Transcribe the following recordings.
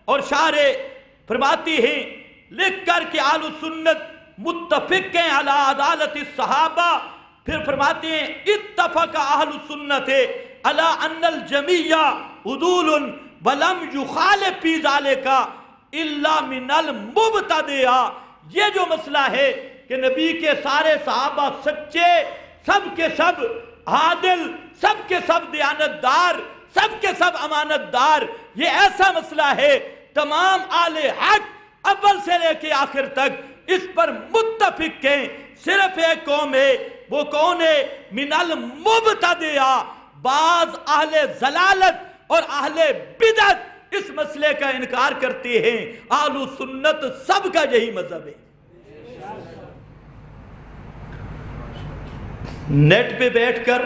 اور شارح فرماتی ہیں لکھ کر کہ اہل سنت متفق ہیں علی عدالت الصحابہ. پھر فرماتے ہیں اتفق اہل سنت علی ان الجمیع عدول ولم یخالف فی ذلک الا من المبتدع. یہ جو مسئلہ ہے کہ نبی کے سارے صحابہ سچے، سب کے سب عادل، سب کے سب دیانتدار، سب کے سب امانت دار، یہ ایسا مسئلہ ہے تمام اہل حق اول سے لے کے آخر تک اس پر متفق ہیں. صرف ایک قوم ہے، وہ کون ہے؟ من المبتدع. بعض اہل ضلالت اور اہل بدعت اس مسئلے کا انکار کرتے ہیں. اہل سنت سب کا یہی مذہب ہے. نیٹ پہ بیٹھ کر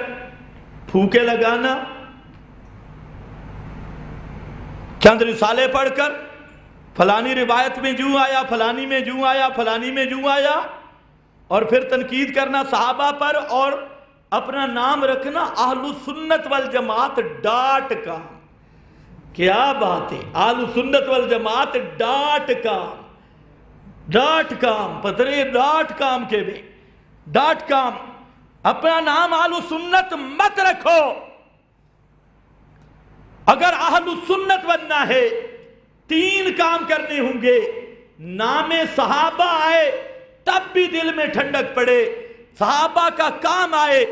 پھوکے لگانا، چند رسالے پڑھ کر فلانی روایت میں جوں آیا، فلانی میں جوں آیا، فلانی میں جوں آیا، اور پھر تنقید کرنا صحابہ پر اور اپنا نام رکھنا اہل سنت والجماعت ڈاٹ کام. کیا بات ہے! اہل سنت والجماعت ڈاٹ کام پتہ نہیں ڈاٹ کام کے بھی ڈاٹ کام. اپنا نام اہل سنت مت رکھو. اگر اہل سنت بننا ہے 3 کام کرنے ہوں گے. نام صحابہ آئے تب بھی دل میں ٹھنڈک پڑے، صحابہ کا کام آئے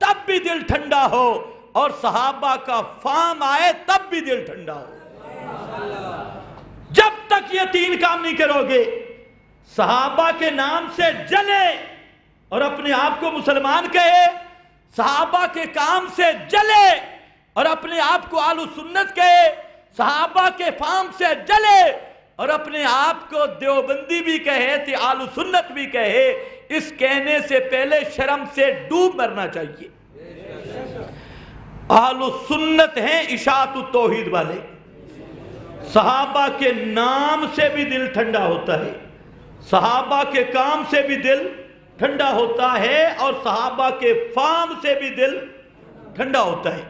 تب بھی دل ٹھنڈا ہو، اور صحابہ کا فام آئے تب بھی دل ٹھنڈا ہو. جب تک یہ 3 کام نہیں کرو گے، صحابہ کے نام سے جلے اور اپنے آپ کو مسلمان کہے، صحابہ کے کام سے جلے اور اپنے آپ کو اہل سنت کہے، صحابہ کے فام سے جلے اور اپنے آپ کو دیوبندی بھی کہے تھے، اہل سنت بھی کہے، اس کہنے سے پہلے شرم سے ڈوب مرنا چاہیے. اہل سنت ہیں اشاعت التوحید والے. صحابہ کے نام سے بھی دل ٹھنڈا ہوتا ہے، صحابہ کے کام سے بھی دل ٹھنڈا ہوتا ہے، اور صحابہ کے فام سے بھی دل ٹھنڈا ہوتا ہے.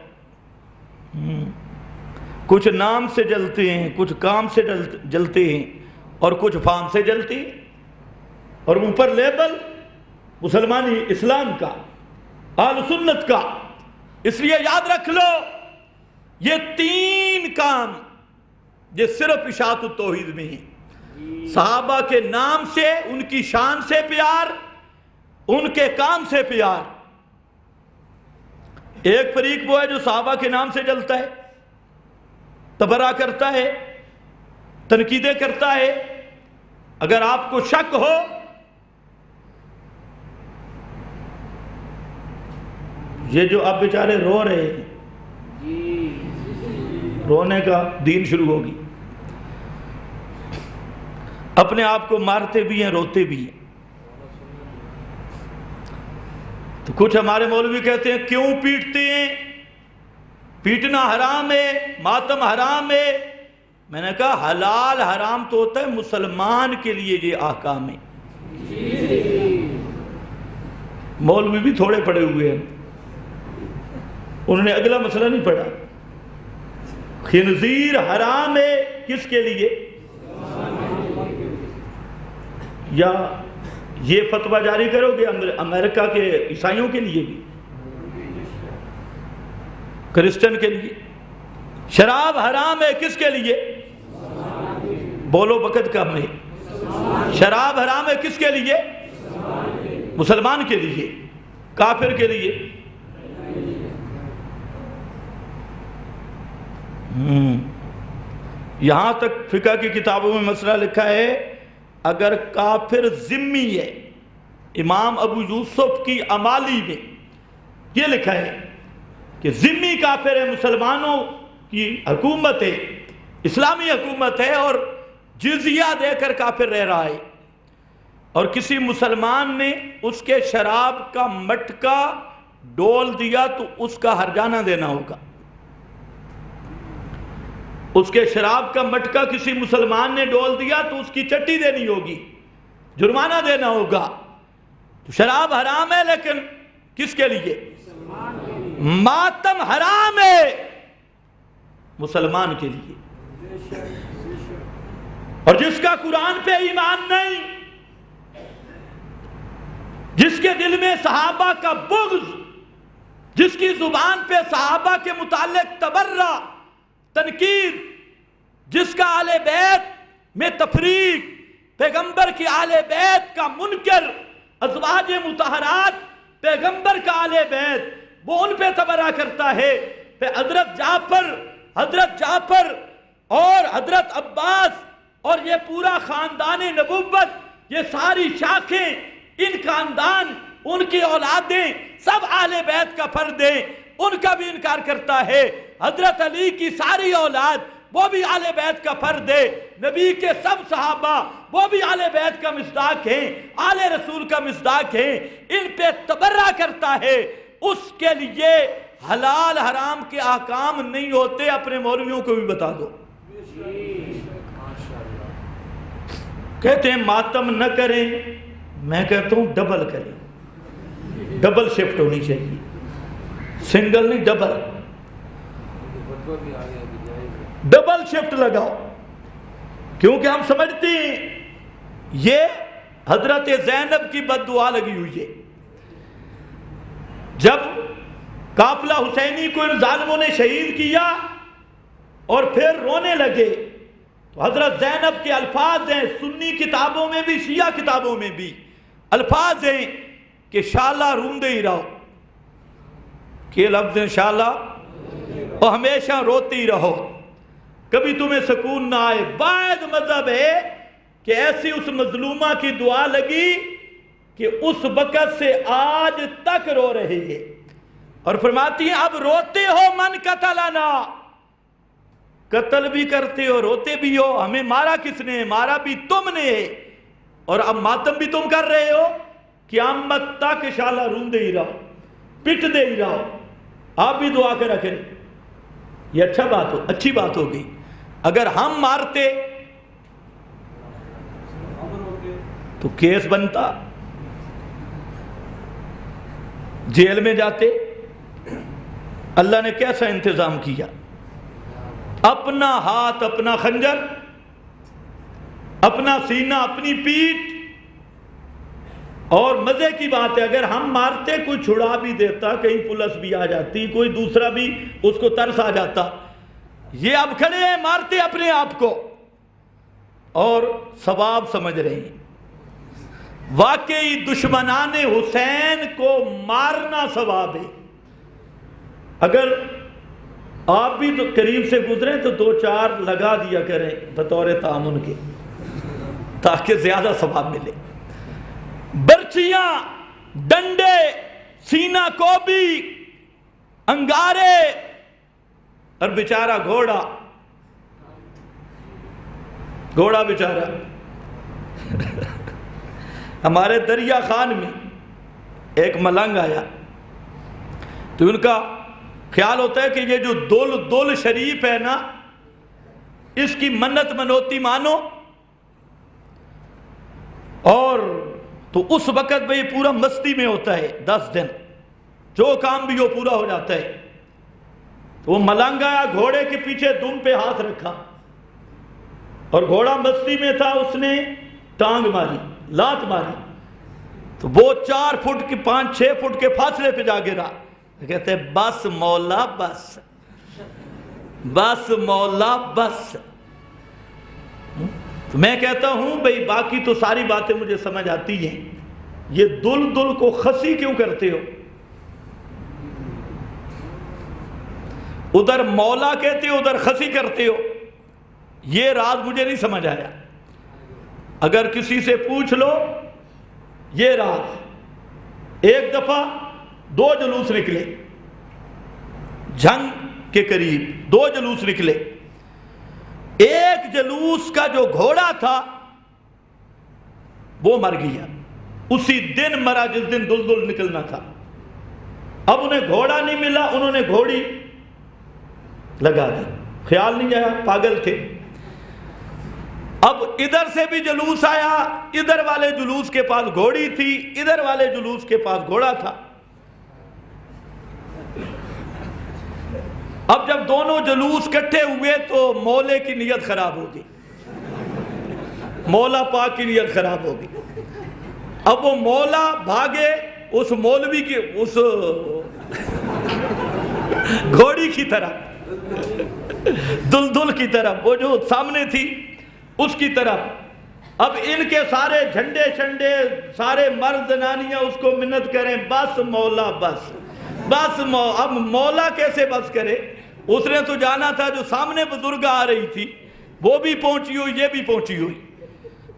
کچھ نام سے جلتے ہیں، کچھ کام سے جلتے ہیں، اور کچھ فام سے جلتے ہیں، اور اوپر لیبل مسلمانی اسلام کا، اہل سنت کا. اس لیے یاد رکھ لو یہ 3 کام یہ صرف اشاعت التوحید میں ہیں. صحابہ کے نام سے، ان کی شان سے پیار، ان کے کام سے پیار. ایک فریق وہ ہے جو صحابہ کے نام سے جلتا ہے، تبرہ کرتا ہے، تنقیدیں کرتا ہے. اگر آپ کو شک ہو یہ جو اب بیچارے رو رہے ہیں، رونے کا دین شروع ہوگی، اپنے آپ کو مارتے بھی ہیں، روتے بھی ہیں. تو کچھ ہمارے مولوی کہتے ہیں کیوں پیٹتے ہیں، پیٹنا حرام ہے، ماتم حرام ہے. میں نے کہا حلال حرام تو ہوتا ہے مسلمان کے لیے، یہ احکام ہے. مولوی بھی تھوڑے پڑے ہوئے ہیں، انہوں نے اگلا مسئلہ نہیں پڑھا. خنزیر حرام ہے کس کے لیے؟ یا یہ فتویٰ جاری کرو گے امریکہ کے عیسائیوں کے لیے بھی، کرسچن کے لیے. شراب حرام ہے کس کے لیے؟ بولو وقت کم ہے. شراب حرام ہے کس کے لیے؟ مسلمان کے لیے. کافر کے لیے یہاں تک فقہ کی کتابوں میں مسئلہ لکھا ہے اگر کافر ذمی ہے، امام ابو یوسف کی امالی میں یہ لکھا ہے کہ ذمی کافر ہے، مسلمانوں کی حکومت ہے، اسلامی حکومت ہے، اور جزیہ دے کر کافر رہ رہا ہے، اور کسی مسلمان نے اس کے شراب کا مٹکا ڈول دیا تو اس کا ہرجانہ دینا ہوگا. اس کے شراب کا مٹکا کسی مسلمان نے ڈول دیا تو اس کی چٹی دینی ہوگی، جرمانہ دینا ہوگا. تو شراب حرام ہے لیکن کس کے لیے؟ ماتم حرام ہے مسلمان کے لیے. اور جس کا قرآن پہ ایمان نہیں، جس کے دل میں صحابہ کا بغض، جس کی زبان پہ صحابہ کے متعلق تبرہ، تنقید، جس کا اہل بیت میں تفریق، پیغمبر کی اہل بیت کا منکر، ازواج مطہرات پیغمبر کا اہل بیت، وہ ان پہ تبرہ کرتا ہے، پہ حضرت جعفر اور حضرت عباس اور یہ پورا خاندان نبوت، یہ ساری شاخیں، ان خاندان، ان کی اولادیں سب اہل بیت کا فرد ہیں، ان کا بھی انکار کرتا ہے۔ حضرت علی کی ساری اولاد وہ بھی اہل بیت کا فرد ہے، نبی کے سب صحابہ وہ بھی اہل بیت کا مصداق ہیں، آل رسول کا مصداق ہیں، ان پہ تبرہ کرتا ہے، اس کے لیے حلال حرام کے احکام نہیں ہوتے۔ اپنے مولویوں کو بھی بتا دو۔ کہتے ہیں ماتم نہ کریں، میں کہتا ہوں ڈبل کریں، ڈبل شفٹ ہونی چاہیے، سنگل نہیں، ڈبل شفٹ لگاؤ، کیونکہ ہم سمجھتے ہیں یہ حضرت زینب کی بد دعا لگی ہوئی ہے۔ جب قافلہ حسینی کو ان ظالموں نے شہید کیا اور پھر رونے لگے تو حضرت زینب کے الفاظ ہیں، سنی کتابوں میں بھی شیعہ کتابوں میں بھی الفاظ ہیں کہ شاءاللہ روندے ہی رہو، کہ لفظ انشاءاللہ، اور ہمیشہ روتے ہی رہو، کبھی تمہیں سکون نہ آئے۔ بعد مذہب ہے کہ ایسی اس مظلومہ کی دعا لگی کہ اس وقت سے آج تک رو رہے ہیں، اور فرماتی ہیں اب روتے ہو من قتلنا، قتل بھی کرتے ہو، روتے بھی ہو، ہمیں مارا کس نے؟ مارا بھی تم نے، اور اب ماتم بھی تم کر رہے ہو، قیامت تک انشاءاللہ روندے ہی رہو، پٹ دے ہی رہو، آپ بھی دعا کے رکھیں۔ یہ اچھی بات ہو گئی۔ اگر ہم مارتے تو کیس بنتا، جیل میں جاتے۔ اللہ نے کیسا انتظام کیا، اپنا ہاتھ اپنا خنجر، اپنا سینہ اپنی پیٹھ، اور مزے کی بات ہے اگر ہم مارتے کوئی چھڑا بھی دیتا، کہیں پولیس بھی آ جاتی، کوئی دوسرا بھی اس کو ترس آ جاتا۔ یہ اب کھڑے ہیں مارتے اپنے آپ کو اور ثواب سمجھ رہے ہیں۔ واقعی دشمنان حسین کو مارنا ثواب ہے۔ اگر آپ بھی تو قریب سے گزریں تو 2-4 لگا دیا کریں بطور تعاون کے، تاکہ زیادہ ثواب ملے۔ برچیاں، ڈنڈے، سینہ کوبی، انگارے، اور بیچارہ گھوڑا بیچارہ ہمارے دریا خان میں ایک ملنگ آیا تو ان کا خیال ہوتا ہے کہ یہ جو دول شریف ہے نا، اس کی منت منوتی مانو، اور تو اس وقت میں یہ پورا مستی میں ہوتا ہے، 10 دن جو کام بھی ہو پورا ہو جاتا ہے۔ تو وہ ملنگ آیا، گھوڑے کے پیچھے دم پہ ہاتھ رکھا، اور گھوڑا مستی میں تھا، اس نے ٹانگ ماری، لات ماری، تو وہ 4 فٹ کے 5-6 فٹ کے فاصلے پہ جا گرا۔ کہتے ہیں بس مولا بس، بس مولا بس۔ تو میں کہتا ہوں بھئی باقی تو ساری باتیں مجھے سمجھ آتی ہیں، یہ دل کو خسی کیوں کرتے ہو؟ ادھر مولا کہتے ہو، ادھر خسی کرتے ہو، یہ راز مجھے نہیں سمجھ آیا۔ اگر کسی سے پوچھ لو یہ راز۔ ایک دفعہ 2 جلوس نکلے، جنگ کے قریب 2 جلوس نکلے۔ ایک جلوس کا جو گھوڑا تھا وہ مر گیا، اسی دن مرا جس دن دلدل نکلنا تھا۔ اب انہیں گھوڑا نہیں ملا، انہوں نے گھوڑی لگا دی، خیال نہیں آیا، پاگل تھے۔ اب ادھر سے بھی جلوس آیا، ادھر والے جلوس کے پاس گھوڑی تھی، ادھر والے جلوس کے پاس گھوڑا تھا۔ اب جب دونوں جلوس کٹھے ہوئے تو مولے کی نیت خراب ہو گئی۔ مولا پاک کی نیت خراب ہوگی. اب وہ مولا بھاگے اس مولوی کی اس گھوڑی کی طرف، دلدل کی طرف، وہ جو سامنے تھی اس کی طرف. اب ان کے سارے جھنڈے چھنڈے، سارے مرد زنانیاں اس کو منت کریں، بس مولا بس بس اب مولا کیسے بس کرے؟ اس نے تو جانا تھا جو سامنے بزرگ آ رہی تھی وہ بھی پہنچی ہوئی، یہ بھی پہنچی ہوئی.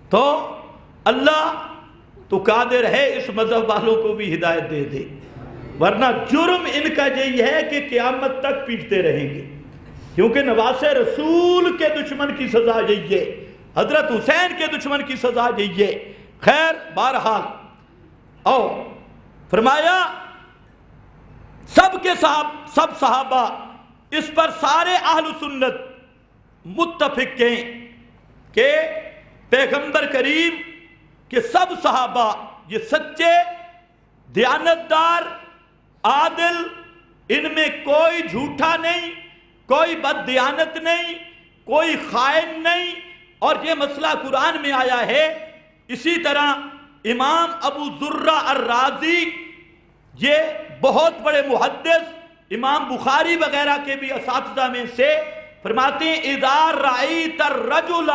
تو اللہ تو قادر ہے اس مذہب والوں کو بھی ہدایت دے دے، ورنہ جرم ان کا یہی ہے کہ قیامت تک پیٹتے رہیں گے، کیونکہ نواسے رسول کے دشمن کی سزا یہی ہے، حضرت حسین کے دشمن کی سزا یہی ہے. خیر بہرحال اور فرمایا سب صحابہ اس پر سارے اہل سنت متفق ہیں کہ پیغمبر کریم کہ سب صحابہ یہ سچے، دیانتدار، عادل، ان میں کوئی جھوٹا نہیں، کوئی بد دیانت نہیں، کوئی خائن نہیں. اور یہ مسئلہ قرآن میں آیا ہے. اسی طرح امام ابو ذرہ الرازی، یہ بہت بڑے محدث، امام بخاری وغیرہ کے بھی اساتذہ میں سے، فرماتے ہیں اذا رأیت الرجل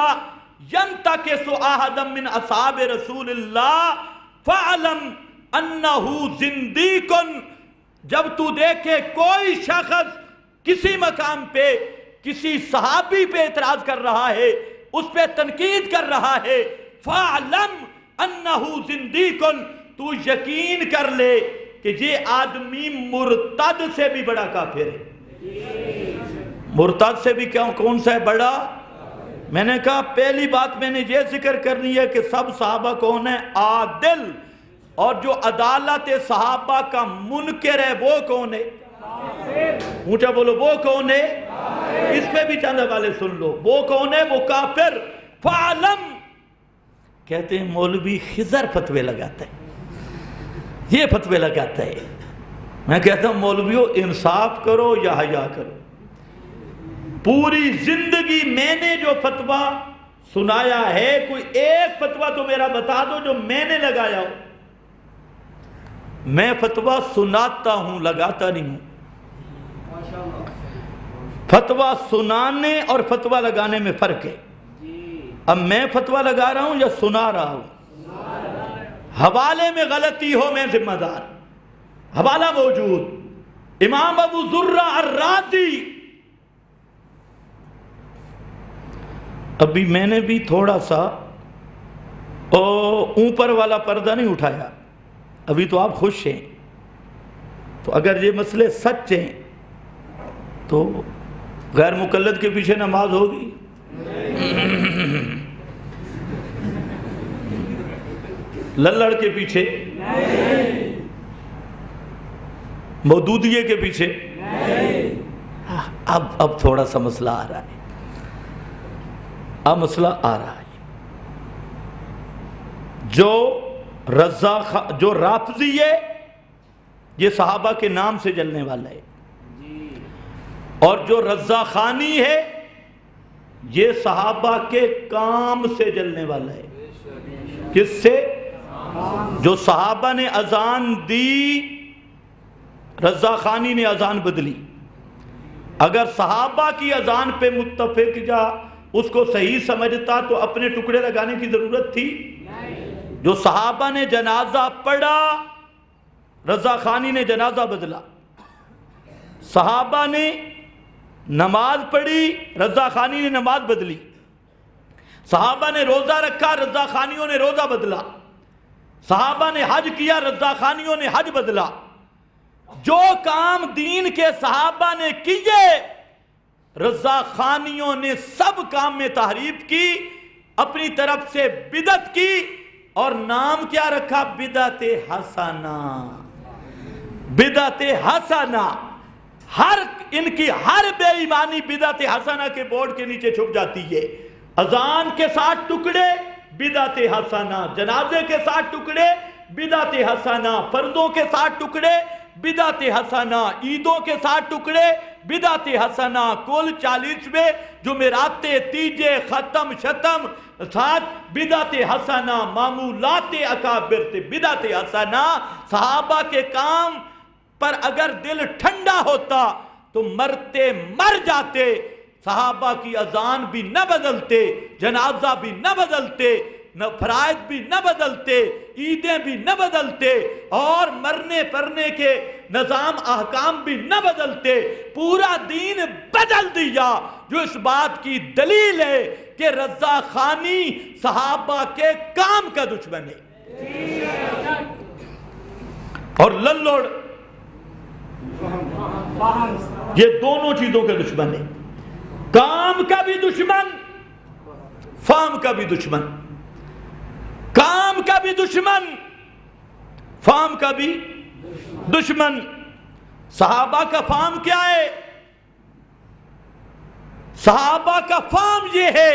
ينتكس احدا من اصحاب رسول اللہ فاعلم انه زندیق. جب تو دیکھے کوئی شخص کسی مقام پہ کسی صحابی پہ اعتراض کر رہا ہے، اس پہ تنقید کر رہا ہے، فاعلم انه زندیق، تو یقین کر لے کہ یہ آدمی مرتد سے بھی بڑا کافر ہے. مرتد سے بھی کون سا ہے بڑا؟ میں نے کہا پہلی بات میں نے یہ ذکر کرنی ہے کہ سب صحابہ کون ہیں؟ عادل. اور جو عدالت صحابہ کا منکر ہے وہ کون ہے؟ اونچا بولو، وہ کون ہے؟ اس پہ بھی چند حوالے سن لو. وہ کون ہے؟ وہ کافر. فعلم کہتے ہیں مولوی خضر فتوے لگاتا ہے، یہ فتوے لگاتا ہے. میں کہتا ہوں مولویوں انصاف کرو یا حیا کرو. پوری زندگی میں نے جو فتویٰ سنایا ہے، کوئی ایک فتویٰ تو میرا بتا دو جو میں نے لگایا ہو. میں فتویٰ سناتا ہوں، لگاتا نہیں ہوں. فتویٰ سنانے اور فتویٰ لگانے میں فرق ہے. اب میں فتویٰ لگا رہا ہوں یا سنا رہا ہوں؟ حوالے میں غلطی ہو میں ذمہ دار. حوالہ موجود. امام ابو ذرہ الرازی. ابھی میں نے بھی تھوڑا سا اوپر والا پردہ نہیں اٹھایا، ابھی تو آپ خوش ہیں. تو اگر یہ مسئلے سچ ہیں تو غیر مقلد کے پیچھے نماز ہوگی؟ للڑ کے پیچھے؟ مودودیے کے پیچھے؟ اب تھوڑا سا مسئلہ آ رہا ہے. اب مسئلہ آ رہا ہے. جو رافضی ہے یہ صحابہ کے نام سے جلنے والا ہے، اور جو رضا خانی ہے یہ صحابہ کے کام سے جلنے والا ہے. کس سے؟ جو صحابہ نے اذان دی، رضا خانی نے اذان بدلی. اگر صحابہ کی اذان پہ متفق جا اس کو صحیح سمجھتا تو اپنے ٹکڑے لگانے کی ضرورت تھی؟ جو صحابہ نے جنازہ پڑھا، رضا خانی نے جنازہ بدلا. صحابہ نے نماز پڑھی، رضا خانی نے نماز بدلی. صحابہ نے روزہ رکھا، رضا خانیوں نے روزہ بدلا. صحابہ نے حج کیا، رضا خانیوں نے حج بدلا. جو کام دین کے صحابہ نے کیے، رضا خانیوں نے سب کام میں تحریف کی، اپنی طرف سے بدعت کی، اور نام کیا رکھا؟ بدعت حسنہ. بدعت حسنہ. ان کی ہر بے ایمانی بدعت حسنہ کے بورڈ کے نیچے چھپ جاتی ہے. اذان کے 7 ٹکڑے بدعت حسنہ، جنازے کے 7 ٹکڑے بدعت حسنہ، فرضوں کے 7 ٹکڑے بدعت حسنہ عیدوں کے 7 ٹکڑے، بدعت حسنہ کل 40 جمعراتیں، تیجے، ختم، شتم 7 بدعت حسنہ معمولات اکابر تھے۔ بدعت حسنہ صحابہ کے کام پر اگر دل ٹھنڈا ہوتا تو مرتے مر جاتے، صحابہ کی اذان بھی نہ بدلتے، جنازہ بھی نہ بدلتے، نہ فرائض بھی نہ بدلتے، عیدیں بھی نہ بدلتے، اور مرنے پرنے کے نظام احکام بھی نہ بدلتے، پورا دین بدل دیا، جو اس بات کی دلیل ہے کہ رضا خانی صحابہ کے کام کا دشمن ہے، اور للڑ یہ دونوں چیزوں کے دشمن ہے، کام کا بھی دشمن، فام کا بھی دشمن، کام کا بھی دشمن، فام کا بھی دشمن۔ صحابہ کا فام کیا ہے؟ صحابہ کا فام یہ ہے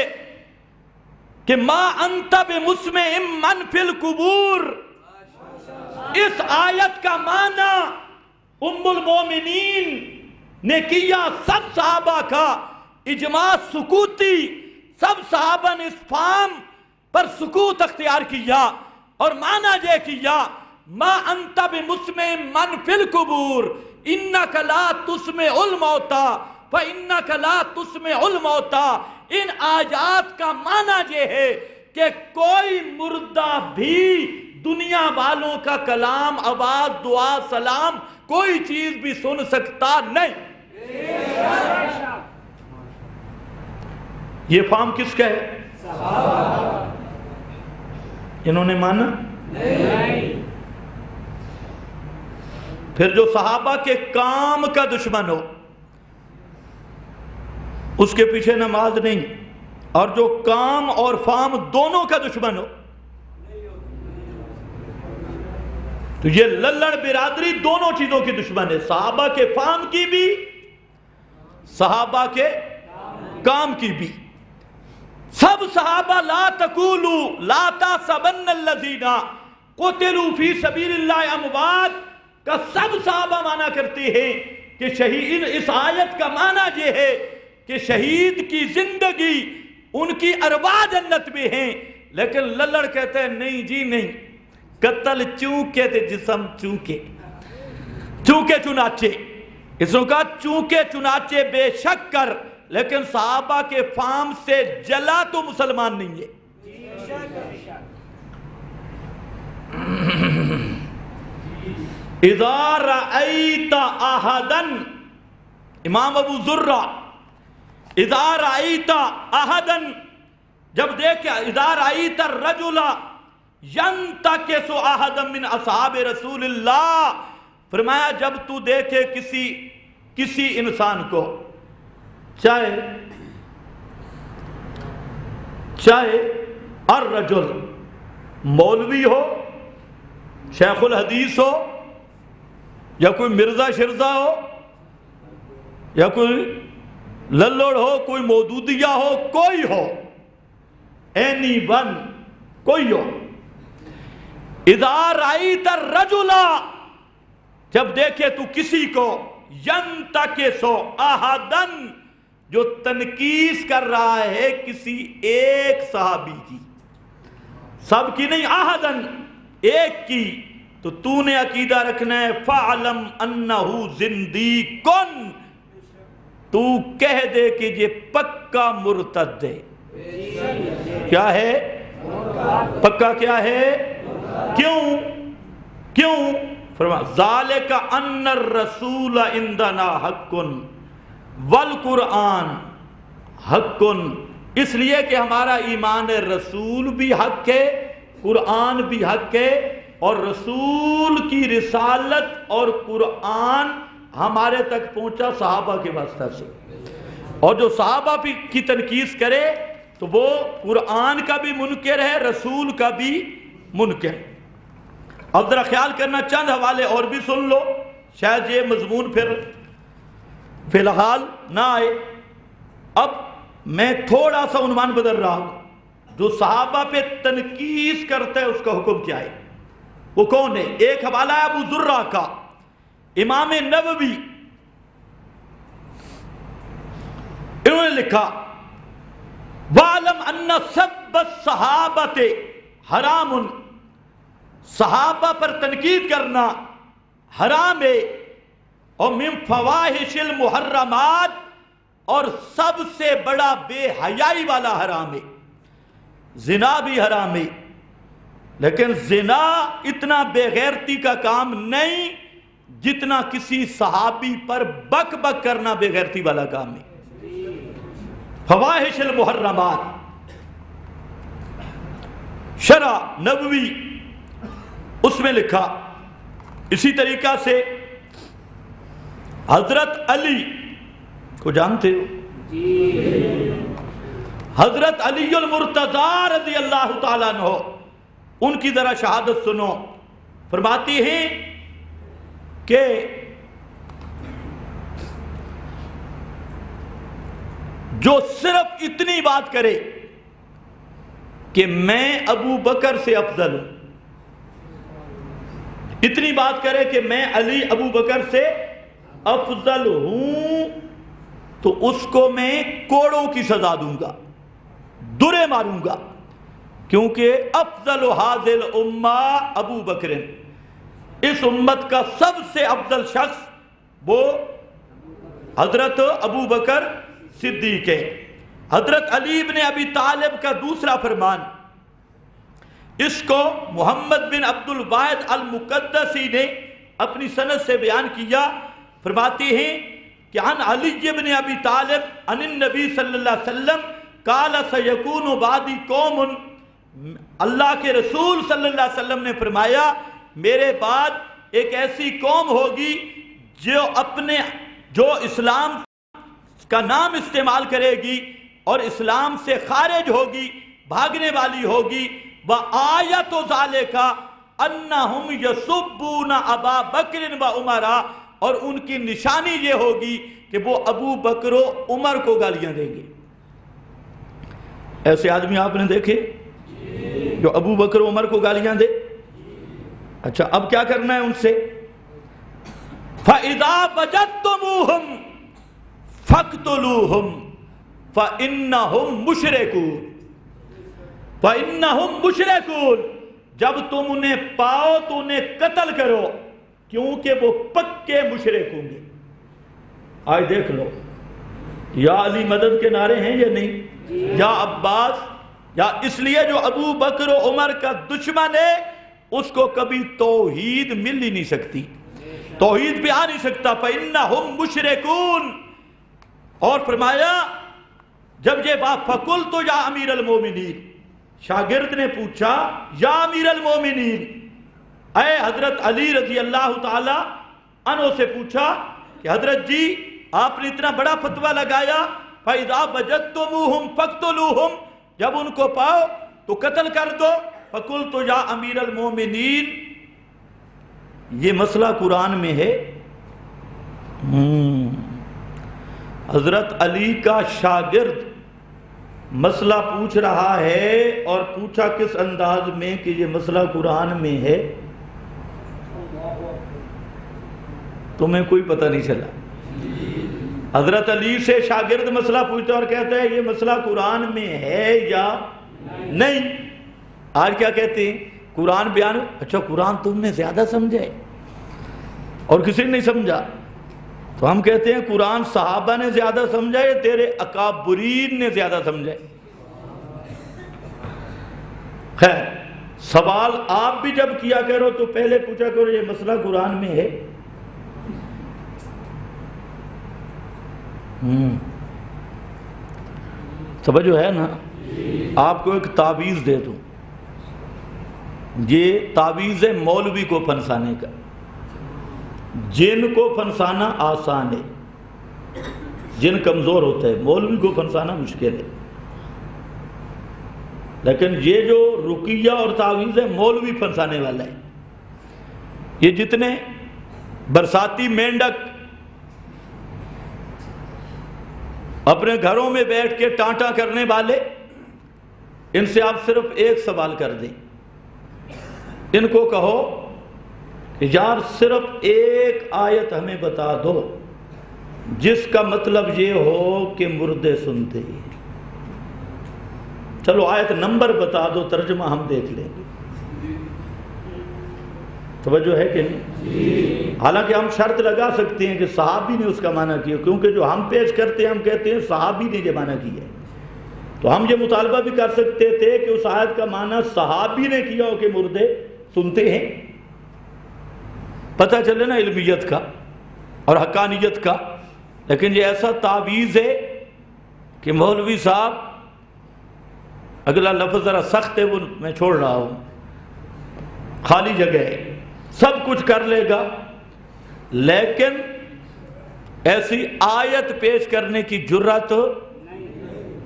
کہ ما انت بمسمع من فی القبور۔ اس آیت کا معنی ام المومنین نے کیا، سب صحابہ کا اجماع سکوتی، سب صحابہ نے اس فام پر سکوت اختیار کیا، اور معنی یہ کیا ما انت بمسمع من فی القبور انک لا تسمع الموتى فانک لا تسمع الموتى۔ ان آیات کا معنی یہ ہے کہ کوئی مردہ بھی دنیا والوں کا کلام، آواز، دعا، سلام، کوئی چیز بھی سن سکتا نہیں۔ یہ فام کس کا ہے؟ انہوں نے مانا نہیں۔ پھر جو صحابہ کے کام کا دشمن ہو اس کے پیچھے نماز نہیں، اور جو کام اور فام دونوں کا دشمن ہو تو یہ للڑ برادری دونوں چیزوں کی دشمن ہے، صحابہ کے فام کی بھی، صحابہ کے کام کی بھی۔ سب صحابہ لا تقولوا لا تحسبن الذین قتلوا فی سبیل اللہ اموات کا سب صحابہ مانا کرتے ہیں کہ شہید، اس آیت کا معنی یہ ہے کہ شہید کی زندگی، ان کی ارواح جنت میں ہیں، لیکن للڑ کہتے ہیں نہیں جی نہیں، قتل چونکہ تھے جسم چونکہ چنانچہ، اس نے کہا چونکہ چنانچہ بے شک کر، لیکن صحابہ کے فام سے جلا تو مسلمان نہیں ہے۔ اذا رأیت احدا، امام ابو ذرہ، اذا رأیت احدا، جب دیکھے، اذا رأیت الرجل ینتکس احدا من اصحاب رسول اللہ، فرمایا جب تو دیکھے کسی انسان کو، چاہے الرجل مولوی ہو، شیخ الحدیث ہو، یا کوئی مرزا شرزا ہو، یا کوئی للڑ ہو، کوئی مودودیہ ہو، کوئی ہو، اینی ون، کوئی ہو، اذا رأیت الرجل، جب دیکھے تو کسی کو، ینتکسو احدن، جو تنقیس کر رہا ہے کسی ایک صحابی کی، سب کی نہیں، احدن، ایک کی، تو تو نے عقیدہ رکھنا ہے فَعْلَمْ أَنَّهُ زِنْدِيقٌ، تو کہہ دے کہ یہ پکا مرتد ہے۔ کیا ہے؟ پکا کیا ہے؟ کیوں؟ فرمایا ذَلِكَ أَنَّ الرَّسُولَ عِنْدَنَا حَقٌّ وَالْقُرْآنُ حَقٌّ، اس لیے کہ ہمارا ایمان رسول بھی حق ہے، قرآن بھی حق ہے، اور رسول کی رسالت اور قرآن ہمارے تک پہنچا صحابہ کے واسطہ سے، اور جو صحابہ کی تنقیس کرے تو وہ قرآن کا بھی منکر ہے، رسول کا بھی منکر۔ اب ذرا خیال کرنا، چند حوالے اور بھی سن لو، شاید یہ مضمون پھر فی الحال نہ آئے۔ اب میں تھوڑا سا عنوان بدل رہا ہوں، جو صحابہ پہ تنقیس کرتا ہے اس کا حکم کیا ہے، وہ کون ہے؟ ایک حوالہ ہے ابو ذرہ کا، امام نووی انہوں نے لکھا وَعْلَمْ أَنَّ سَبَّ الصَّحَابَةِ حرام، صحابہ پر تنقید کرنا حرام ہے، اور من فواحش المحرمات، اور سب سے بڑا بے حیائی والا حرام ہے۔ زنا بھی حرام ہے، لیکن زنا اتنا بے غیرتی کا کام نہیں جتنا کسی صحابی پر بک بک کرنا بے غیرتی والا کام ہے۔ فواحش المحرمات شرح نبوی اس میں لکھا، اسی طریقہ سے حضرت علی کو جانتے ہو، حضرت علی المرتضیٰ رضی اللہ تعالیٰ عنہ، ان کی ذرا شہادت سنو۔ فرماتی ہیں کہ جو صرف اتنی بات کرے کہ میں ابو بکر سے افضل ہوں، اتنی بات کرے کہ میں علی ابو بکر سے افضل ہوں، تو اس کو میں کوڑوں کی سزا دوں گا، درے ماروں گا، کیونکہ افضل حاضل امہ ابو بکر، اس امت کا سب سے افضل شخص وہ حضرت ابو بکر صدیق ہے۔ حضرت علی بن ابی طالب کا دوسرا فرمان، اس کو محمد بن عبد الواحد المقدسی نے اپنی سند سے بیان کیا۔ فرماتے ہیں کہ عن علی بن ابی طالب عن النبی صلی اللہ علیہ وسلم قال سیکون بعدی قوم، اللہ کے رسول صلی اللہ علیہ وسلم نے فرمایا میرے بعد ایک ایسی قوم ہوگی جو اسلام کا نام استعمال کرے گی اور اسلام سے خارج ہوگی، بھاگنے والی ہوگی۔ وآیت ذالک انہم یسبون ابا بکر و عمر، اور ان کی نشانی یہ ہوگی کہ وہ ابو بکر و عمر کو گالیاں دیں گے۔ ایسے آدمی آپ نے دیکھے جو ابو بکر و عمر کو گالیاں دے؟ اچھا، اب کیا کرنا ہے ان سے؟ فَإِذَا وَجَدْتُمُوهُمْ فَاقْتُلُوهُمْ فَإِنَّهُمْ مُشْرِكُونَ، فَإِنَّهُمْ مُشْرِكُونَ، جب تم انہیں پاؤ تو انہیں قتل کرو، کیونکہ وہ پکے مشرک ہوں گے۔ آج دیکھ لو، یا علی مدد کے نعرے ہیں یا نہیں، یا عباس، یا اس لیے جو ابو بکر و عمر کا دشمن ہے اس کو کبھی توحید مل ہی نہیں سکتی، توحید پہ آ نہیں سکتا۔ فَإِنَّهُمْ مُشْرِكُونَ، اور فرمایا جب یہ بات فَقُلْتُ یا امیر المومنین، شاگرد نے پوچھا یا امیر المومنین، اے حضرت علی رضی اللہ تعالی عنہ سے پوچھا کہ حضرت جی آپ نے اتنا بڑا فتویٰ لگایا فَإِذَا وَجَدْتُمُوهُمْ فَاقْتُلُوهُمْ، جب ان کو پاؤ تو قتل کر دو۔ فَقُلْتُ یا امیر المومنین، یہ مسئلہ قرآن میں ہے۔ حضرت علی کا شاگرد مسئلہ پوچھ رہا ہے، اور پوچھا کس انداز میں کہ یہ مسئلہ قرآن میں ہے، تمہیں کوئی پتہ نہیں چلا۔ حضرت علی سے شاگرد مسئلہ پوچھتا اور کہتا ہے یہ مسئلہ قرآن میں ہے یا نہیں۔ آج کیا کہتے ہیں؟ قرآن بیان، اچھا قرآن تم نے زیادہ سمجھا ہے اور کسی نے نہیں سمجھا، تو ہم کہتے ہیں قرآن صحابہ نے زیادہ سمجھا ہے، تیرے اکابرین نے زیادہ سمجھا ہے۔ خیر، سوال آپ بھی جب کیا کرو تو پہلے پوچھا کرو یہ مسئلہ قرآن میں ہے۔ سمجھو ہے نا؟ آپ کو ایک تعویذ دے دوں، یہ تعویذ ہے مولوی کو پھنسانے کا۔ جن کو پھنسانا آسان ہے، جن کمزور ہوتا ہے، مولوی کو پھنسانا مشکل ہے۔ لیکن یہ جو رقیہ اور تعویذ ہے مولوی پھنسانے والا ہے۔ یہ جتنے برساتی مینڈک اپنے گھروں میں بیٹھ کے ٹانٹا کرنے والے، ان سے آپ صرف ایک سوال کر دیں، ان کو کہو کہ یار صرف ایک آیت ہمیں بتا دو جس کا مطلب یہ ہو کہ مردے سنتے ہیں. چلو آیت نمبر بتا دو، ترجمہ ہم دیکھ لیں گے. توجہ ہے کہ نہیں؟ حالانکہ ہم شرط لگا سکتے ہیں کہ صحابی نے اس کا معنی کیا، کیونکہ جو ہم پیش کرتے ہیں ہم کہتے ہیں صحابی نے یہ معنی کیا ہے. تو ہم یہ مطالبہ بھی کر سکتے تھے کہ اس آیت کا معنی صحابی نے کیا ہو کہ مردے سنتے ہیں. پتہ چلے نا علمیت کا اور حقانیت کا. لیکن یہ ایسا تعویذ ہے کہ مولوی صاحب، اگلا لفظ ذرا سخت ہے وہ میں چھوڑ رہا ہوں، خالی جگہ ہے، سب کچھ کر لے گا لیکن ایسی آیت پیش کرنے کی جرات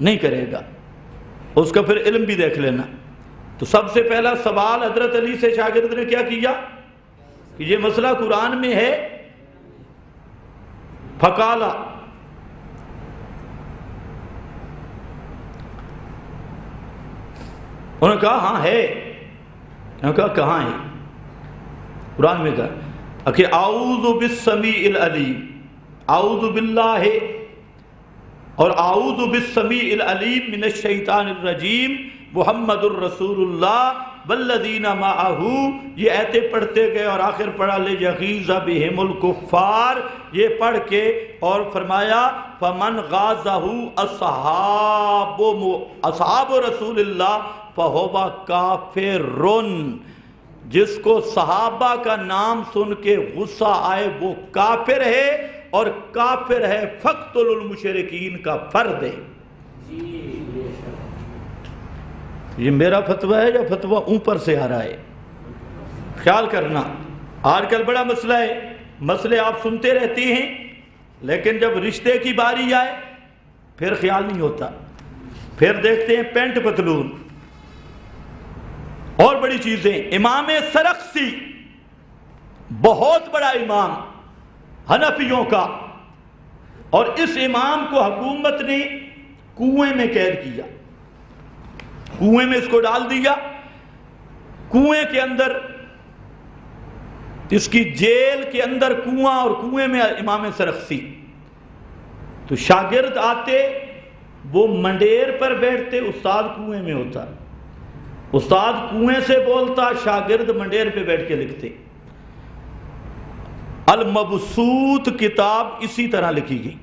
نہیں کرے گا. اس کا پھر علم بھی دیکھ لینا. تو سب سے پہلا سوال حضرت علی سے شاگرد نے کیا کیا کہ یہ مسئلہ قرآن میں ہے؟ فقالا، انہوں نے کہا ہاں ہے. انہوں نے کہا کہاں ہے؟ قرآن میں کہا کہ اعوذ بالسمیع العلیم، اعوذ باللہ اور اعوذ بالسمیع العلیم من الشیطان الرجیم محمد الرسول اللہ والذین معہ. یہ ایتیں پڑھتے گئے اور آخر پڑھا لیغیظ بہم الکفار. یہ پڑھ کے اور فرمایا فمن غازہ اصحاب رسول اللہ فہو کافرن. جس کو صحابہ کا نام سن کے غصہ آئے وہ کافر ہے، اور کافر ہے فقتل المشرکین کا فرد ہے. یہ میرا فتویٰ ہے یا فتویٰ اوپر سے آ رہا ہے؟ خیال کرنا. آج کل بڑا مسئلہ ہے، مسئلے آپ سنتے رہتی ہیں لیکن جب رشتے کی باری آئے پھر خیال نہیں ہوتا. پھر دیکھتے ہیں پینٹ پتلون اور بڑی چیزیں. امام سرخسی بہت بڑا امام حنفیوں کا، اور اس امام کو حکومت نے کنویں میں قید کیا، کنویں میں اس کو ڈال دیا. کنویں کے اندر، اس کی جیل کے اندر کنواں اور کنویں میں امام سرخسی. تو شاگرد آتے، وہ منڈیر پر بیٹھتے، استاد کنویں میں ہوتا. استاد کنویں سے بولتا، شاگرد منڈیر پہ بیٹھ کے لکھتے. المبسوط کتاب اسی طرح لکھی گئی.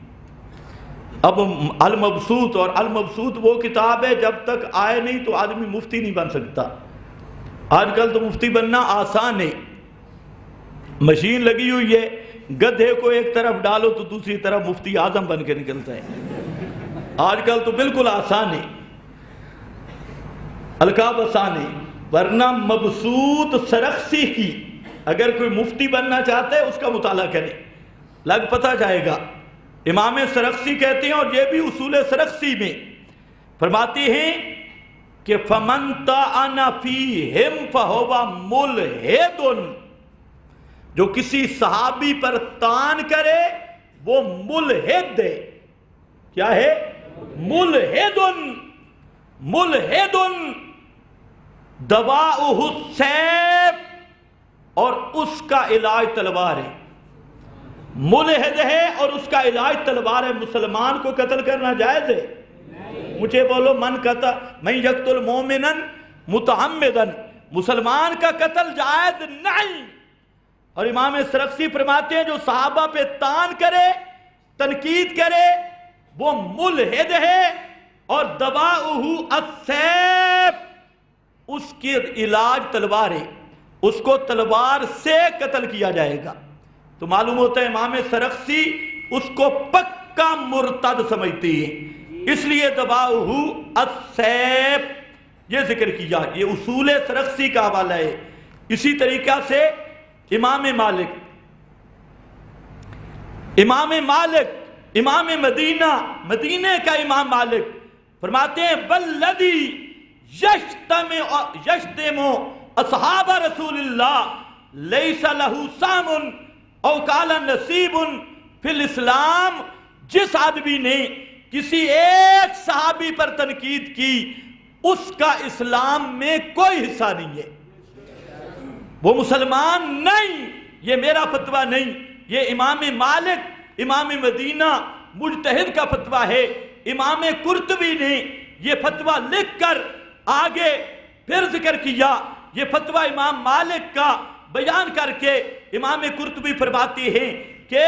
اب المبسوط، اور المبسوط وہ کتاب ہے جب تک آئے نہیں تو آدمی مفتی نہیں بن سکتا. آج کل تو مفتی بننا آسان ہے، مشین لگی ہوئی ہے، گدھے کو ایک طرف ڈالو تو دوسری طرف مفتی اعظم بن کے نکلتا ہے. آج کل تو بالکل آسان ہے، القاب آسان ہے. ورنہ مبسوط سرخسی کی اگر کوئی مفتی بننا چاہتا ہے اس کا مطالعہ کرے، لگ پتہ جائے گا. امام سرخسی کہتے ہیں، اور یہ بھی اصول سرخسی میں فرماتے ہیں کہ فَمَن طَعَنَ فِيهِمْ فَهُوَ مُلْحِدٌ. جو کسی صحابی پر طعن کرے وہ ملحد ہے. کیا ہے؟ ملحدن. ملحدن دواؤہ السیف، اور اس کا علاج تلوار ہے. ملحد ہے اور اس کا علاج تلوار ہے. مسلمان کو قتل کرنا جائز ہے؟ مجھے بولو، من یقتل مومنا متعمدا، مسلمان کا قتل جائز نہیں. اور امام سرخسی فرماتے ہیں جو صحابہ پہ طعن کرے، تنقید کرے، وہ ملحد ہے، اور دواؤہ السیف، اس کی علاج تلوار ہے، اس کو تلوار سے قتل کیا جائے گا. تو معلوم ہوتا ہے امام سرخسی اس کو پکا مرتد سمجھتی ہیں، اس لیے دواؤہ السیف یہ ذکر کیا. یہ اصول سرخسی کا حوالہ ہے. اسی طریقہ سے امام مالک، امام مدینہ کا امام مالک فرماتے ہیں والذی یشتم اصحاب رسول اللہ لیس لہ سام او قال نصیب فی الاسلام. جس آدمی نے کسی ایک صحابی پر تنقید کی اس کا اسلام میں کوئی حصہ نہیں ہے، وہ مسلمان نہیں. یہ میرا فتویٰ نہیں، یہ امام مالک امام مدینہ مجتہد کا فتویٰ ہے۔ امام قرطبی نے یہ فتویٰ لکھ کر آگے پھر ذکر کیا، یہ فتویٰ امام مالک کا بیان کر کے امام قرطبی فرماتے ہیں کہ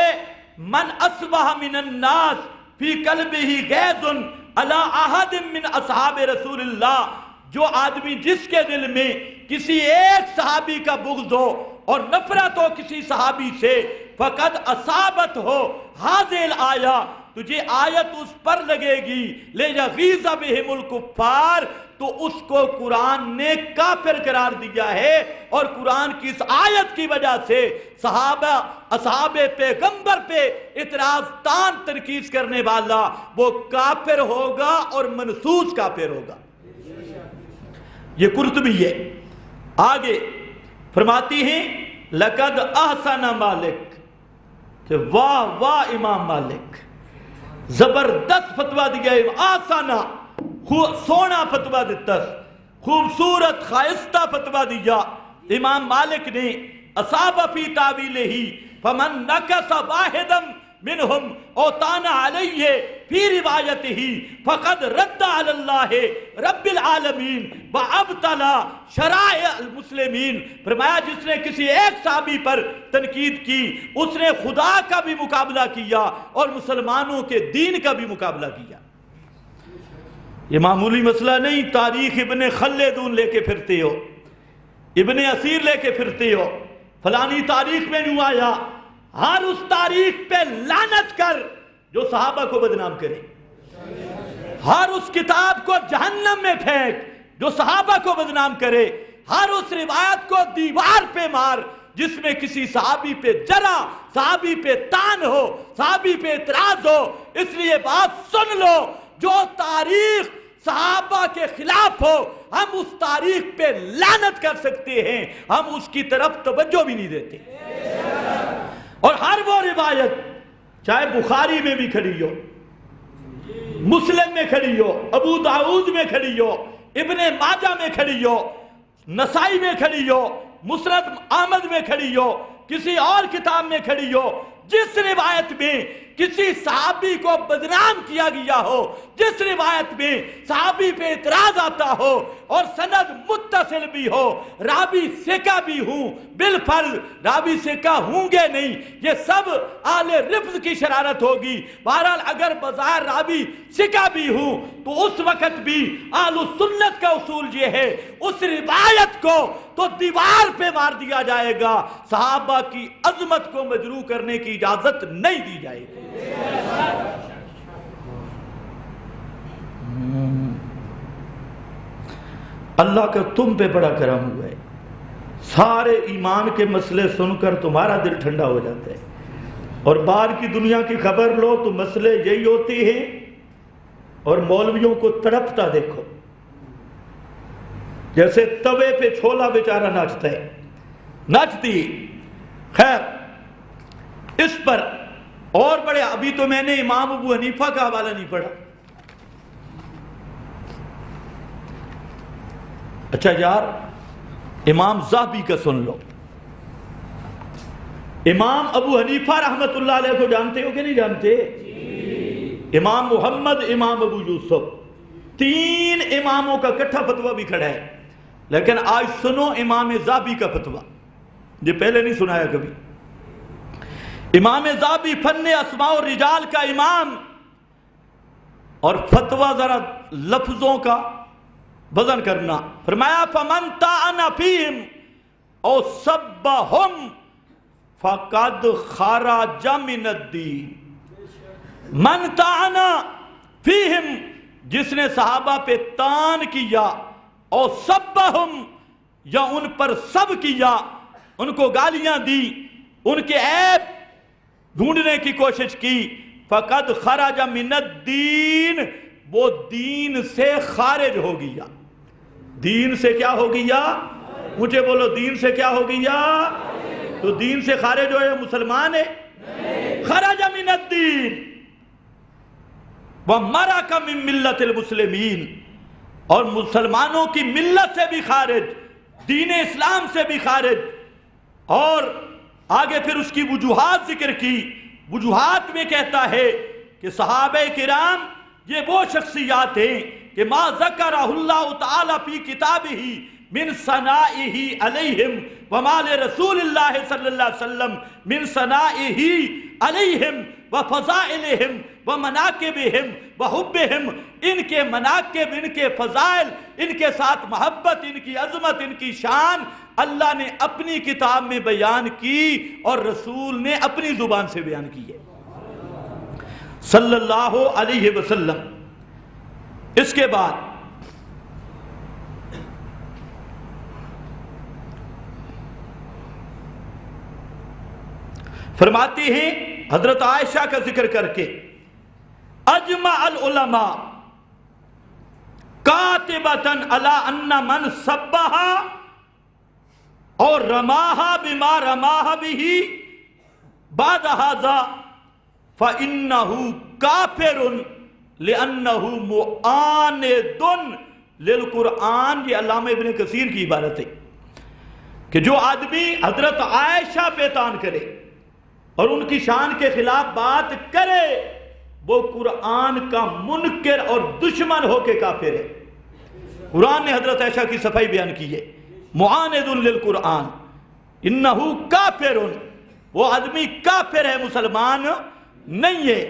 من اصبح من الناس فی قلبہ غیظ علی احد من اصحاب رسول اللہ، جو آدمی جس کے دل میں کسی ایک صحابی کا بغض ہو اور نفرت ہو کسی صحابی سے، فقد اصابت ہو حاضل آیا، تجھے آیت اس پر لگے گی لیغیظ بہم الکفار، تو اس کو قرآن نے کافر قرار دیا ہے، اور قرآن کی اس آیت کی وجہ سے صحابہ اصحاب پیغمبر پہ اعتراض تان تنقید کرنے والا وہ کافر ہوگا اور منصوص کافر ہوگا۔ یہ قرطبی ہے۔ آگے فرماتی ہیں لقد احسن مالک، کہ واہ واہ امام مالک، زبردست فتویٰ دیا ہے، آسانہ سونا فتویٰ دیتا، خوبصورت خائستہ فتویٰ دیا امام مالک نے۔ اصاب فی تاویلہ فمن نکس واحدا منہم او طعن علیہ فی روایتہ فقد رد علی اللہ رب العالمین وابطل شرائع المسلمین۔ فرمایا جس نے کسی ایک صحابی پر تنقید کی اس نے خدا کا بھی مقابلہ کیا اور مسلمانوں کے دین کا بھی مقابلہ کیا۔ یہ معمولی مسئلہ نہیں، تاریخ ابن خلدون لے کے پھرتے ہو، ابن اسیر لے کے پھرتے ہو، فلانی تاریخ میں یوں آیا، ہر اس تاریخ پہ لعنت کر جو صحابہ کو بدنام کرے، ہر اس کتاب کو جہنم میں پھینک جو صحابہ کو بدنام کرے، ہر اس روایت کو دیوار پہ مار جس میں کسی صحابی پہ جرح، صحابی پہ طعن ہو، صحابی پہ اعتراض ہو۔ اس لیے بات سن لو، جو تاریخ صحابہ کے خلاف ہو ہم اس تاریخ پہ لعنت کر سکتے ہیں، ہم اس کی طرف توجہ بھی نہیں دیتے۔ اور ہر وہ روایت چاہے بخاری میں بھی کھڑی ہو، مسلم میں کھڑی ہو، ابو داؤد میں کھڑی ہو، ابن ماجہ میں کھڑی ہو، نسائی میں کھڑی ہو، مسند احمد میں کھڑی ہو، کسی اور کتاب میں کھڑی ہو، جس روایت میں کسی صحابی کو بدنام کیا گیا ہو، جس روایت میں صحابی پہ اعتراض آتا ہو اور سند متصل بھی ہو، راوی ثقہ بھی ہوں، بالفرض راوی ثقہ ہوں گے نہیں، یہ سب اہل رفض کی شرارت ہوگی، بہرحال اگر بظاہر راوی ثقہ بھی ہوں تو اس وقت بھی اہل سنت کا اصول یہ ہے اس روایت کو تو دیوار پہ مار دیا جائے گا، صحابہ کی عظمت کو مجروح کرنے کی اجازت نہیں دی جائے گی۔ اللہ کا تم پہ بڑا کرم ہوا ہے، سارے ایمان کے مسئلے سن کر تمہارا دل ٹھنڈا ہو جاتا ہے، اور باہر کی دنیا کی خبر لو تو مسئلے یہی ہوتے ہیں، اور مولویوں کو تڑپتا دیکھو جیسے توے پہ چھولا بیچارہ ناچتا ہے، ناچتی۔ خیر اس پر اور بڑے، ابھی تو میں نے امام ابو حنیفہ کا حوالہ نہیں پڑھا۔ اچھا یار امام ذہبی کا سن لو، امام ابو حنیفہ رحمت اللہ علیہ کو جانتے ہو کہ نہیں جانتے؟ امام محمد، امام ابو یوسف، تین اماموں کا کٹھا فتویٰ بھی کھڑا ہے، لیکن آج سنو امام ذہبی کا فتویٰ، یہ پہلے نہیں سنایا کبھی۔ امام ذہبی فن اسماء الرجال کا امام، اور فتویٰ ذرا لفظوں کا وزن کرنا، فرمایا فمن طعن فیہم او سبہم فقد خرج من الدین۔ من طعن فیہم، جس نے صحابہ پہ طعن کیا، او سبہم، یا ان پر سب کیا، ان کو گالیاں دی، ان کے عیب ڈھونڈنے کی کوشش کی، فقد خرج من الدین، وہ دین سے خارج ہو گیا۔ دین سے کیا ہو گیا؟ مجھے بولو، دین سے کیا ہو گیا؟ تو دین سے خارج ہوئے مسلمان ہے؟ خرج من الدین ومرق من ملت المسلمین، اور مسلمانوں کی ملت سے بھی خارج، دین اسلام سے بھی خارج، اور آگے پھر اس کی وجوہات ذکر کی. وجوہات میں کہتا ہے کہ صحابہ کرام یہ وہ شخصیات ہیں کہ ما ذکرہ اللہ تعالی فی کتابہ من ثنائہ علیہم وما لرسول اللہ صلی اللہ علیہ وسلم من ثنائہ علیہم وفضائلہم ومناقبہم وحبہم. ان کے مناقب، ان کے فضائل، ان کے ساتھ محبت، ان کی عظمت، ان کی شان اللہ نے اپنی کتاب میں بیان کی اور رسول نے اپنی زبان سے بیان کی ہے صلی اللہ علیہ وسلم. اس کے بعد فرماتی ہیں حضرت عائشہ کا ذکر کر کے اجمع العلماء کاتبتاً علی ان من سبہا اور رماہا بما رماہا بھی بعد ھذا فإنہ کافر لأنہ معاند للقرآن. یہ علامہ ابن کثیر کی عبارت ہے کہ جو آدمی حضرت عائشہ پہ طعن کرے اور ان کی شان کے خلاف بات کرے وہ قرآن کا منکر اور دشمن ہو کے کافر ہے. قرآن نے حضرت عائشہ کی صفائی بیان کی ہے معاند للقرآن انہ کافر. وہ آدمی کافر ہے، مسلمان نہیں ہے.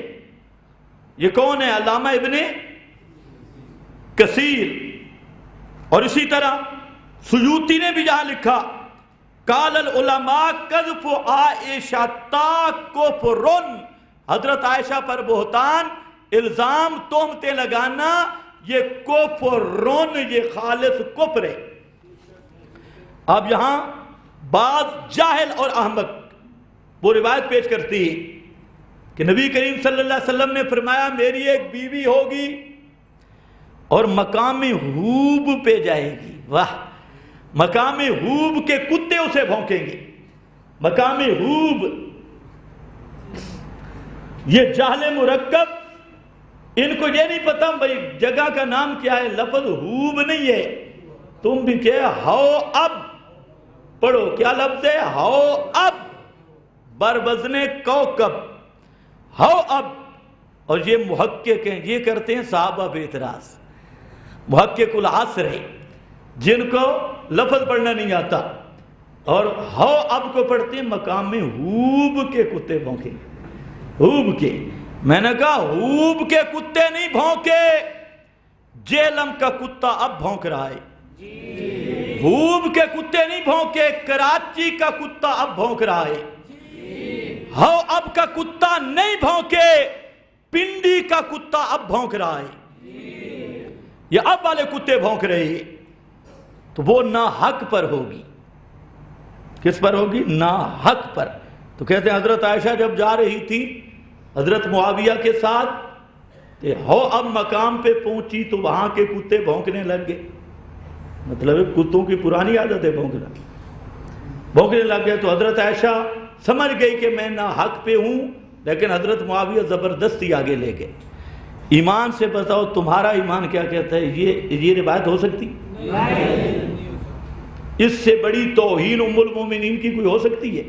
یہ کون ہے؟ علامہ ابن کثیر. اور اسی طرح سیوطی نے بھی جہاں لکھا قال العلماء قذف عائشہ کفر، حضرت عائشہ پر بہتان، الزام، تہمتیں لگانا یہ کفر، یہ خالص کفر ہے. اب یہاں بعض جاہل اور احمق وہ روایت پیش کرتی ہے کہ نبی کریم صلی اللہ علیہ وسلم نے فرمایا میری ایک بیوی ہوگی اور مقام حوب پہ جائے گی. واہ، مقام حوب کے کتے اسے بھونکیں گے. مقام حوب، یہ جہل مرکب، ان کو یہ نہیں پتا بھائی جگہ کا نام کیا ہے. لفظ حوب نہیں ہے، تم بھی کہ ہو اب پڑھو. کیا لفظ ہے؟ ہو اب، بر وزن کوکب، ہو اب. اور یہ محقق ہیں، یہ کرتے ہیں صحابہ پہ اعتراض. محقق العصر ہے جن کو لفظ پڑھنا نہیں آتا اور ہو اب کو پڑھتے ہیں مقام میں حوب کے کتے بھونکے. حوب کے، میں نے کہا حوب کے کتے نہیں بھونکے، جیلم کا کتا اب بھونک رہا ہے. حوب کے کتے نہیں بھونکے، کراچی کا کتا اب بھونک رہا ہے. ہو اب کا کتا نہیں بھونکے، پنڈی کا کتا اب بھونک رہا ہے. یہ اب والے کتے بھونک رہے ہیں تو وہ ناحق پر ہوگی. کس پر ہوگی؟ ناحق پر. تو کہتے ہیں حضرت عائشہ جب جا رہی تھی حضرت معاویہ کے ساتھ کہ ہو اب مقام پہ پہنچی تو وہاں کے کتے بھونکنے لگ گئے. مطلب کتوں کی پرانی عادت ہے بھونکنا. بھونکنے لگ گئے تو حضرت عائشہ سمجھ گئی کہ میں ناحق پہ ہوں، لیکن حضرت معاویہ زبردستی آگے لے گئے. ایمان سے بتاؤ تمہارا ایمان کیا کہتا ہے؟ یہ روایت ہو سکتی؟ اس سے بڑی توہین ام المومنین کی کوئی ہو سکتی ہے؟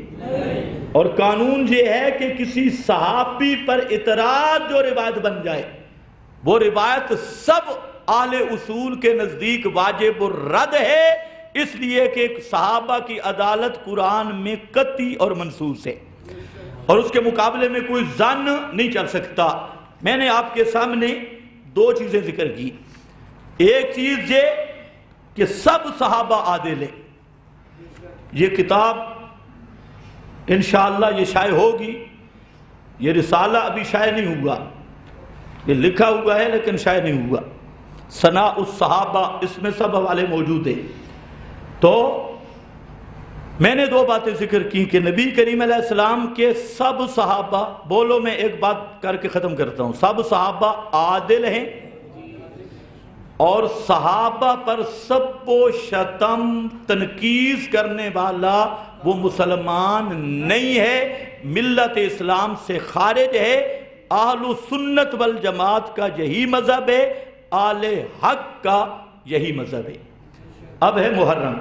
اور قانون یہ ہے کہ کسی صحابی پر اعتراض جو روایت بن جائے وہ روایت سب اہل اصول کے نزدیک واجب الرد ہے، اس لیے کہ ایک صحابہ کی عدالت قرآن میں قطعی اور منصوص ہے اور اس کے مقابلے میں کوئی ظن نہیں چل سکتا. میں نے آپ کے سامنے دو چیزیں ذکر کی. ایک چیز یہ کہ سب صحابہ عادل ہیں. یہ کتاب انشاءاللہ یہ شائع ہوگی. یہ رسالہ ابھی شائع نہیں ہوا، یہ لکھا ہوا ہے لیکن شائع نہیں ہوا. ثناء الصحابہ، اس میں سب حوالے موجود ہیں. تو میں نے دو باتیں ذکر کی کہ نبی کریم علیہ السلام کے سب صحابہ، بولو میں ایک بات کر کے ختم کرتا ہوں، سب صحابہ عادل ہیں اور صحابہ پر سب و شتم تنقیص کرنے والا وہ مسلمان نہیں ہے، ملت اسلام سے خارج ہے. اہل سنت والجماعت کا یہی مذہب ہے، اہل حق کا یہی مذہب ہے. اب ہے محرم.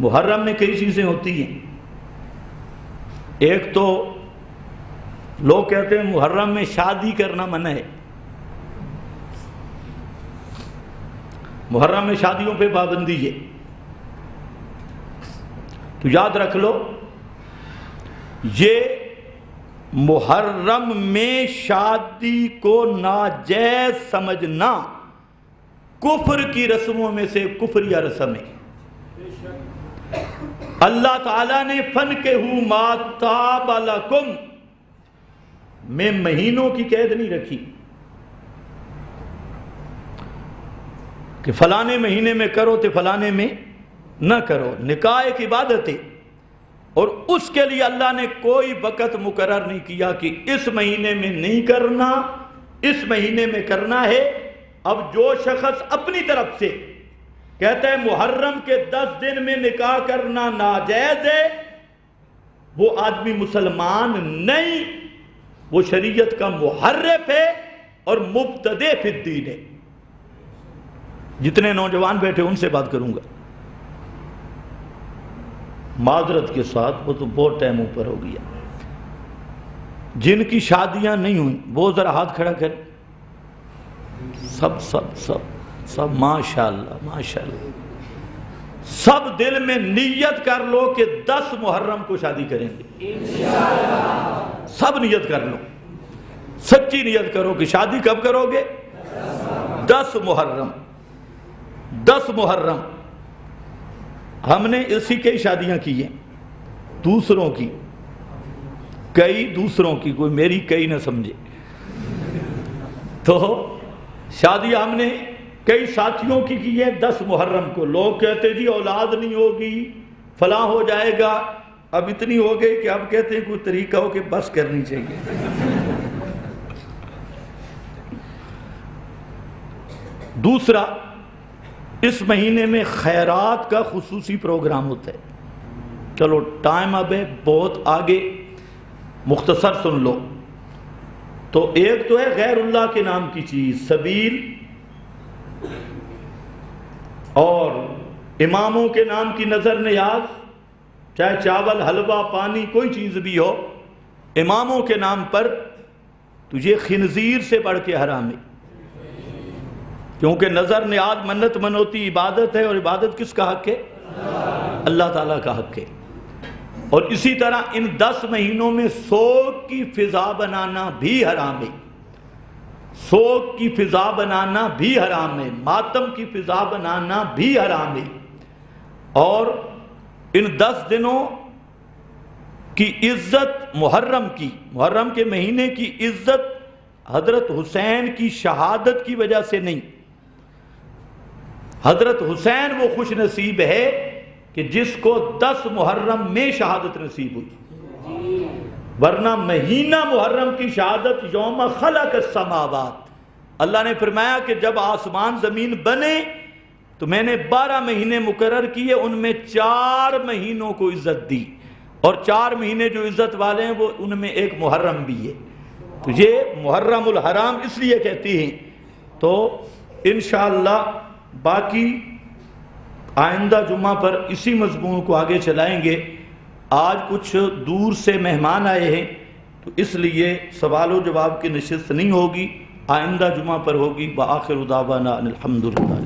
محرم میں کئی چیزیں ہوتی ہیں. ایک تو لوگ کہتے ہیں محرم میں شادی کرنا منع ہے، محرم میں شادیوں پہ پابندی ہے، تو یاد رکھ لو یہ محرم میں شادی کو ناجائز سمجھنا کفر کی رسموں میں سے کفریہ رسم ہے۔ اللہ تعالیٰ نے فَانكِحُوا مَا طَابَ لَكُمْ میں مہینوں کی قید نہیں رکھی کہ فلانے مہینے میں کرو تو فلانے میں نہ کرو۔ نکاح ایک عبادت ہے، اور اس کے لیے اللہ نے کوئی وقت مقرر نہیں کیا کہ اس مہینے میں نہیں کرنا، اس مہینے میں کرنا ہے۔ اب جو شخص اپنی طرف سے کہتا ہے محرم کے 10 دن میں نکاح کرنا ناجائز ہے، وہ آدمی مسلمان نہیں، وہ شریعت کا محرف ہے اور مبتدع فی الدین ہے۔ جتنے نوجوان بیٹھے ان سے بات کروں گا، معذرت کے ساتھ، وہ تو بہت ٹائم اوپر ہو گیا، جن کی شادیاں نہیں ہوئیں وہ ذرا ہاتھ کھڑا کریں۔ سب سب سب سب ماشاءاللہ ماشاءاللہ، سب دل میں نیت کر لو کہ 10 محرم کو شادی کریں گے انشاءاللہ۔ سب نیت کر لو، سچی نیت کرو کہ شادی کب کرو گے؟ 10 محرم۔ 10 محرم ہم نے اسی کی شادیاں کی ہیں، دوسروں کی، کئی دوسروں کی، کوئی میری کئی نہ سمجھے۔ تو شادی ہم نے کئی ساتھیوں کی ہے 10 محرم کو۔ لوگ کہتے جی اولاد نہیں ہوگی، فلاں ہو جائے گا، اب اتنی ہو گئی کہ اب کہتے ہیں کوئی طریقہ ہو کہ بس کرنی چاہیے۔ دوسرا، اس مہینے میں خیرات کا خصوصی پروگرام ہوتا ہے۔ چلو ٹائم اب ہے بہت آگے، مختصر سن لو۔ تو ایک تو ہے غیر اللہ کے نام کی چیز، سبیل، اور اماموں کے نام کی نظر نیاز، چاہے چاول، حلوہ، پانی، کوئی چیز بھی ہو، اماموں کے نام پر، تو یہ خنزیر سے بڑھ کے حرام ہے، کیونکہ نظر نیاز منت منوتی عبادت ہے، اور عبادت کس کا حق ہے؟ اللہ تعالیٰ کا حق ہے۔ اور اسی طرح ان 10 مہینوں میں سوگ کی فضا بنانا بھی حرام ہے، سوگ کی فضا بنانا بھی حرام ہے، ماتم کی فضا بنانا بھی حرام ہے۔ اور ان 10 دنوں کی عزت، محرم کے مہینے کی عزت حضرت حسین کی شہادت کی وجہ سے نہیں، حضرت حسین وہ خوش نصیب ہے کہ جس کو 10 محرم میں شہادت نصیب ہوئی، ورنہ مہینہ محرم کی شہادت یوم خلق السماوات، اللہ نے فرمایا کہ جب آسمان زمین بنے تو میں نے 12 مہینے مقرر کیے، ان میں 4 مہینوں کو عزت دی، اور 4 مہینے جو عزت والے ہیں وہ ان میں ایک محرم بھی ہے، تو یہ محرم الحرام اس لیے کہتی ہیں۔ تو انشاءاللہ باقی آئندہ جمعہ پر اسی مضمون کو آگے چلائیں گے۔ آج کچھ دور سے مہمان آئے ہیں تو اس لیے سوال و جواب کی نشست نہیں ہوگی، آئندہ جمعہ پر ہوگی۔ وآخر دعوانا ان الحمدللہ۔